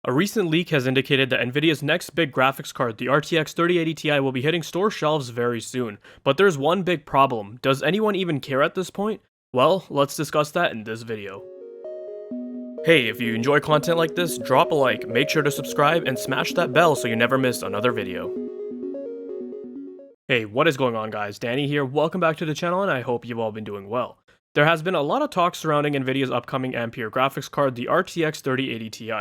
A recent leak has indicated that Nvidia's next big graphics card, the RTX 3080 Ti, will be hitting store shelves very soon. But there's one big problem. Does anyone even care at this point? Well, let's discuss that in this video. Hey, if you enjoy content like this, drop a like, make sure to subscribe, and smash that bell so you never miss another video. Hey, what is going on guys? Danny here, welcome back to the channel and I hope you've all been doing well. There has been a lot of talk surrounding Nvidia's upcoming Ampere graphics card, the RTX 3080 Ti,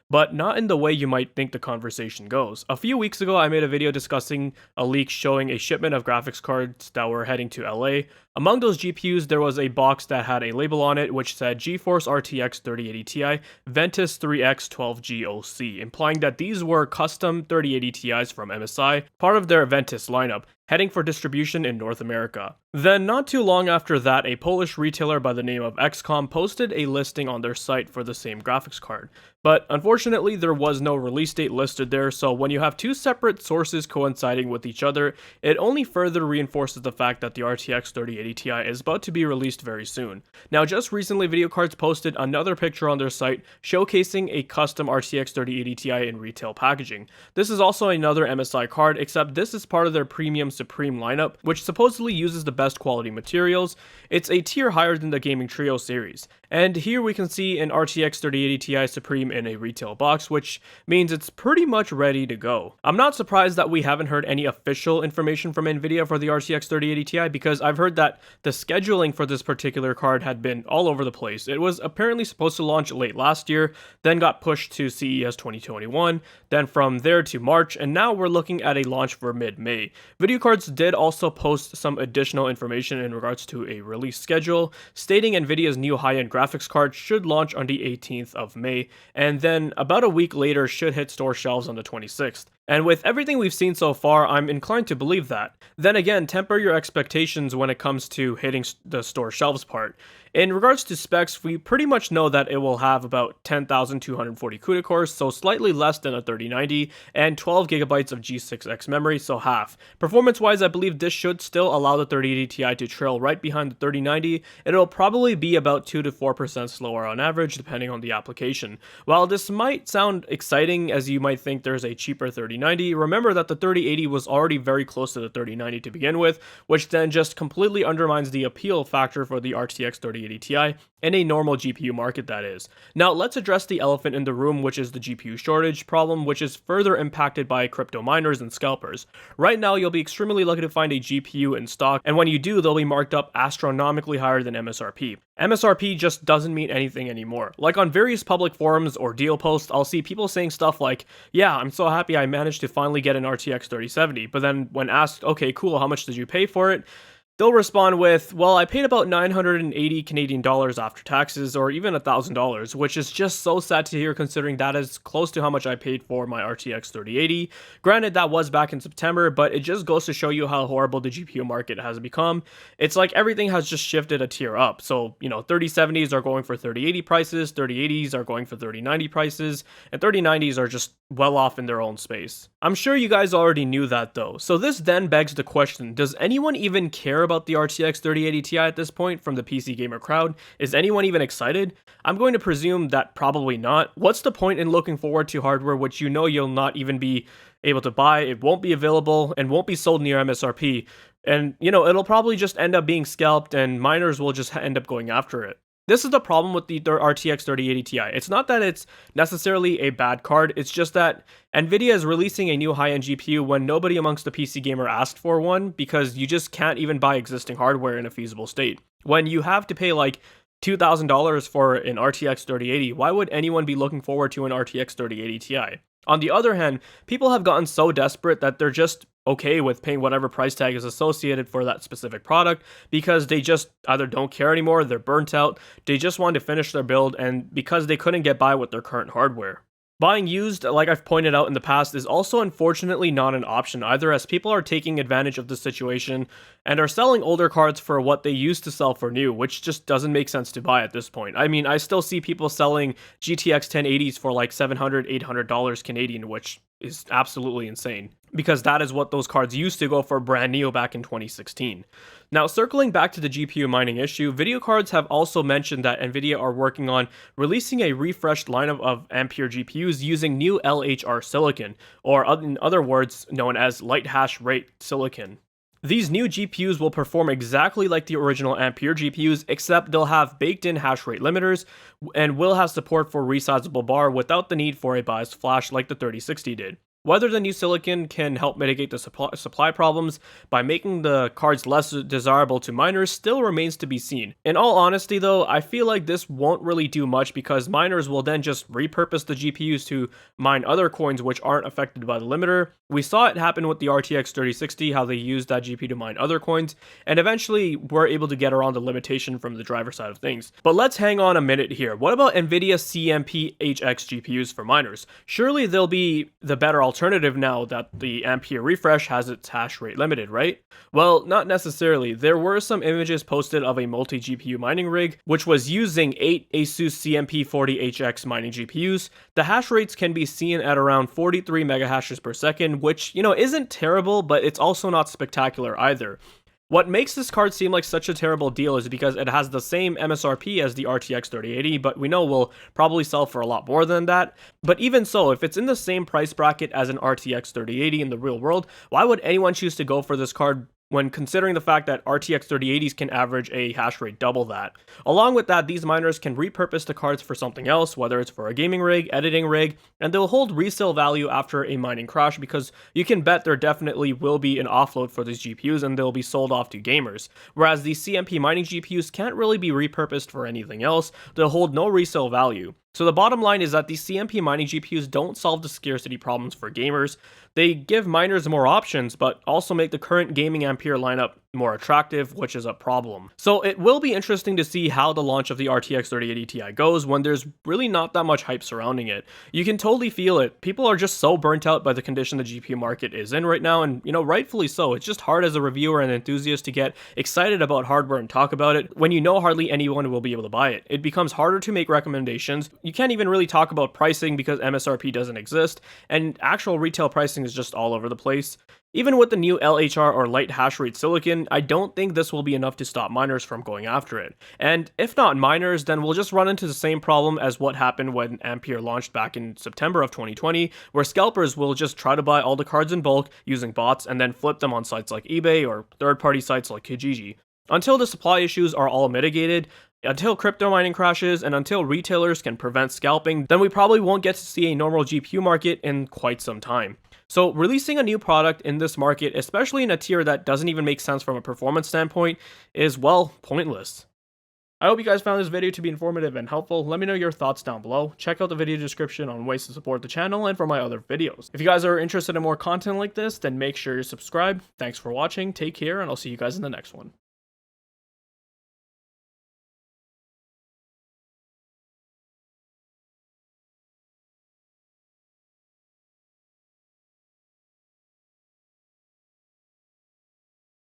but not in the way you might think the conversation goes. A few weeks ago, I made a video discussing a leak showing a shipment of graphics cards that were heading to LA. Among those GPUs, there was a box that had a label on it which said GeForce RTX 3080 Ti Ventus 3X 12G OC, implying that these were custom 3080 Ti's from MSI, part of their Ventus lineup, heading for distribution in North America. Then, not too long after that, a Polish retailer by the name of XCOM posted a listing on their site for the same graphics card. But unfortunately, there was no release date listed there, so when you have two separate sources coinciding with each other, it only further reinforces the fact that the RTX 3080 Ti is about to be released very soon. Now, just recently, VideoCardz posted another picture on their site showcasing a custom RTX 3080 Ti in retail packaging. This is also another MSI card, except this is part of their Premium Supreme lineup, which supposedly uses the best quality materials. It's a tier higher than the Gaming Trio series. And here we can see an RTX 3080 Ti Supreme in a retail box, which means it's pretty much ready to go. I'm not surprised that we haven't heard any official information from Nvidia for the RTX 3080 Ti, because I've heard that the scheduling for this particular card had been all over the place. It was apparently supposed to launch late last year, then got pushed to CES 2021, then from there to March, and now we're looking at a launch for mid-May. VideoCardz did also post some additional information in regards to a release schedule, stating Nvidia's new high-end graphics card should launch on the 18th of May, and then about a week later should hit store shelves on the 26th. And with everything we've seen so far, I'm inclined to believe that. Then again, temper your expectations when it comes to hitting the store shelves part. In regards to specs, we pretty much know that it will have about 10,240 CUDA cores, so slightly less than a 3090, and 12GB of G6X memory, so half. Performance-wise, I believe this should still allow the 3080 Ti to trail right behind the 3090. It'll probably be about 2 to 4% slower on average, depending on the application. While this might sound exciting, as you might think there's a cheaper 3090, remember that the 3080 was already very close to the 3090 to begin with, which then just completely undermines the appeal factor for the RTX 3080 Ti in a normal GPU market, that is. Now let's address the elephant in the room, which is the GPU shortage problem, which is further impacted by crypto miners and scalpers. Right now you'll be extremely lucky to find a GPU in stock, and when you do, they'll be marked up astronomically higher than MSRP. MSRP just doesn't mean anything anymore. Like on various public forums or deal posts, I'll see people saying stuff like, yeah, I'm so happy I managed to finally get an RTX 3070, but then when asked, okay, cool, how much did you pay for it? They'll respond with, well, I paid about 980 Canadian dollars after taxes, or even $1,000, which is just so sad to hear considering that is close to how much I paid for my RTX 3080. Granted, that was back in September, but it just goes to show you how horrible the GPU market has become. It's like everything has just shifted a tier up. So, 3070s are going for 3080 prices, 3080s are going for 3090 prices, and 3090s are just well off in their own space. I'm sure you guys already knew that though. So this then begs the question, does anyone even care about the RTX 3080 Ti at this point from the PC gamer crowd? Is anyone even excited? I'm going to presume that probably not. What's the point in looking forward to hardware which you'll not even be able to buy, it won't be available, and won't be sold near MSRP? And, it'll probably just end up being scalped and miners will just end up going after it. This is the problem with the RTX 3080 Ti. It's not that it's necessarily a bad card, it's just that Nvidia is releasing a new high-end GPU when nobody amongst the PC gamer asked for one, because you just can't even buy existing hardware in a feasible state. When you have to pay like $2,000 for an RTX 3080, why would anyone be looking forward to an RTX 3080 Ti? On the other hand, people have gotten so desperate that they're just okay with paying whatever price tag is associated for that specific product, because they just either don't care anymore, they're burnt out, they just want to finish their build, and because they couldn't get by with their current hardware. Buying used, like I've pointed out in the past, is also unfortunately not an option either, as people are taking advantage of the situation and are selling older cards for what they used to sell for new, which just doesn't make sense to buy at this point. I mean, I still see people selling GTX 1080s for like $700, $800 Canadian, which is absolutely insane, because that is what those cards used to go for brand new back in 2016. Now, circling back to the GPU mining issue, video cards have also mentioned that Nvidia are working on releasing a refreshed lineup of Ampere GPUs using new LHR silicon, or in other words, known as light hash rate silicon. These new GPUs will perform exactly like the original Ampere GPUs, except they'll have baked-in hash rate limiters and will have support for resizable bar without the need for a biased flash like the 3060 did. Whether the new silicon can help mitigate the supply problems by making the cards less desirable to miners still remains to be seen. In all honesty though, I feel like this won't really do much because miners will then just repurpose the GPUs to mine other coins which aren't affected by the limiter. We saw it happen with the RTX 3060, how they used that GPU to mine other coins, and eventually were able to get around the limitation from the driver side of things. But let's hang on a minute here. What about NVIDIA CMP-HX GPUs for miners? Surely they'll be the better alternative now that the Ampere refresh has its hash rate limited, right? Well, not necessarily. There were some images posted of a multi-GPU mining rig, which was using 8 Asus CMP40HX mining GPUs. The hash rates can be seen at around 43 megahashes per second, which, isn't terrible, but it's also not spectacular either. What makes this card seem like such a terrible deal is because it has the same MSRP as the RTX 3080, but we know will probably sell for a lot more than that. But even so, if it's in the same price bracket as an RTX 3080 in the real world, why would anyone choose to go for this card when considering the fact that RTX 3080s can average a hash rate double that? Along with that, these miners can repurpose the cards for something else, whether it's for a gaming rig, editing rig, and they'll hold resale value after a mining crash because you can bet there definitely will be an offload for these GPUs and they'll be sold off to gamers. Whereas the CMP mining GPUs can't really be repurposed for anything else, they'll hold no resale value. So the bottom line is that these CMP mining GPUs don't solve the scarcity problems for gamers. They give miners more options, but also make the current gaming Ampere lineup more attractive, which is a problem. So it will be interesting to see how the launch of the RTX 3080 Ti goes when there's really not that much hype surrounding it. You can totally feel it. People are just so burnt out by the condition the GPU market is in right now, and rightfully so. It's just hard as a reviewer and enthusiast to get excited about hardware and talk about it when hardly anyone will be able to buy it. It becomes harder to make recommendations. You can't even really talk about pricing because MSRP doesn't exist, and actual retail pricing is just all over the place. Even with the new LHR or light hash rate silicon, I don't think this will be enough to stop miners from going after it. And if not miners, then we'll just run into the same problem as what happened when Ampere launched back in September of 2020, where scalpers will just try to buy all the cards in bulk using bots and then flip them on sites like eBay or third-party sites like Kijiji. Until the supply issues are all mitigated, until crypto mining crashes, and until retailers can prevent scalping, then we probably won't get to see a normal GPU market in quite some time. So releasing a new product in this market, especially in a tier that doesn't even make sense from a performance standpoint, is, well, pointless. I hope you guys found this video to be informative and helpful. Let me know your thoughts down below. Check out the video description on ways to support the channel and for my other videos. If you guys are interested in more content like this, then make sure you subscribe. Thanks for watching, take care, and I'll see you guys in the next one.